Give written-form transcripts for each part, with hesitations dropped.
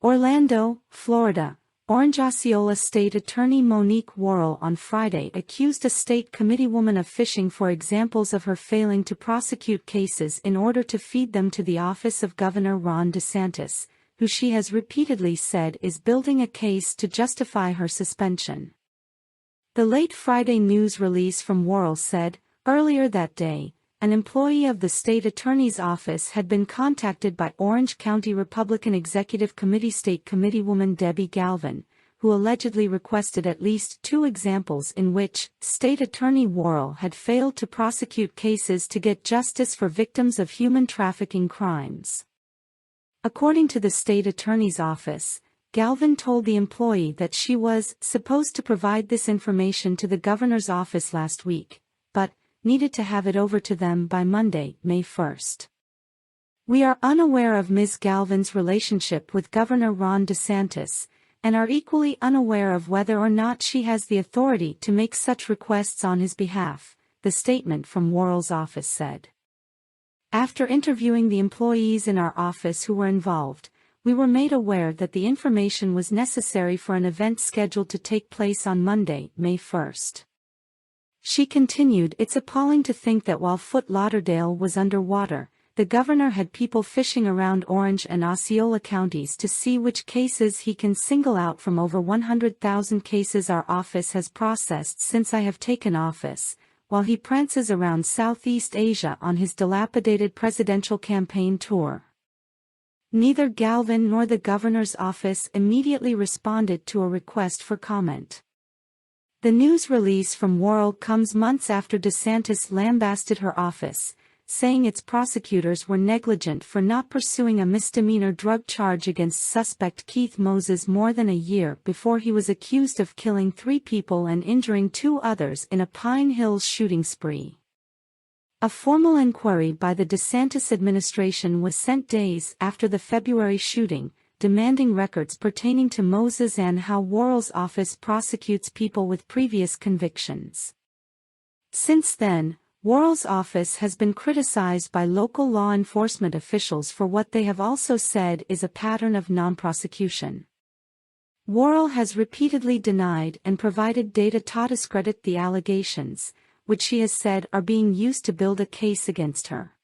Orlando, Florida. Orange-Osceola State Attorney Monique Worrell on Friday accused a state committeewoman of fishing for examples of her failing to prosecute cases in order to feed them to the office of Governor Ron DeSantis, who she has repeatedly said is building a case to justify her suspension. The late Friday news release from Worrell said, earlier that day, an employee of the state attorney's office had been contacted by Orange County Republican Executive Committee State Committeewoman Debbie Galvin, who allegedly requested at least 2 examples in which State Attorney Worrell had failed to prosecute cases to get justice for victims of human trafficking crimes. According to the state attorney's office, Galvin told the employee that she was supposed to provide this information to the governor's office last week, but needed to have it over to them by Monday, May 1st. We are unaware of Ms. Galvin's relationship with Governor Ron DeSantis, and are equally unaware of whether or not she has the authority to make such requests on his behalf, the statement from Worrell's office said. After interviewing the employees in our office who were involved, we were made aware that the information was necessary for an event scheduled to take place on Monday, May 1st. She continued, "It's appalling to think that while Fort Lauderdale was underwater, the governor had people fishing around Orange and Osceola counties to see which cases he can single out from over 100,000 cases our office has processed since I have taken office, while he prances around Southeast Asia on his dilapidated presidential campaign tour." Neither Galvin nor the governor's office immediately responded to a request for comment. The news release from Worrell comes months after DeSantis lambasted her office, saying its prosecutors were negligent for not pursuing a misdemeanor drug charge against suspect Keith Moses more than a year before he was accused of killing 3 people and injuring 2 others in a Pine Hills shooting spree. A formal inquiry by the DeSantis administration was sent days after the February shooting, demanding records pertaining to Moses and how Worrell's office prosecutes people with previous convictions. Since then, Worrell's office has been criticized by local law enforcement officials for what they have also said is a pattern of non-prosecution. Worrell has repeatedly denied and provided data to discredit the allegations, which she has said are being used to build a case against her.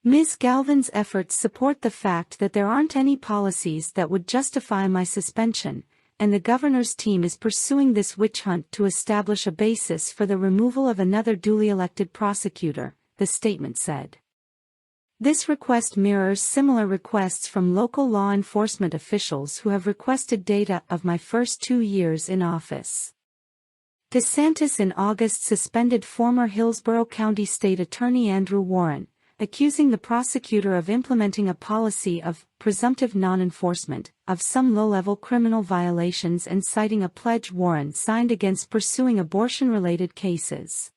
Ms. Galvin's efforts support the fact that there aren't any policies that would justify my suspension, and the governor's team is pursuing this witch hunt to establish a basis for the removal of another duly elected prosecutor, the statement said. This request mirrors similar requests from local law enforcement officials who have requested data of my first 2 years in office. DeSantis in August suspended former Hillsborough County State Attorney Andrew Warren, accusing the prosecutor of implementing a policy of presumptive non-enforcement of some low-level criminal violations and citing a pledge Warren signed against pursuing abortion-related cases.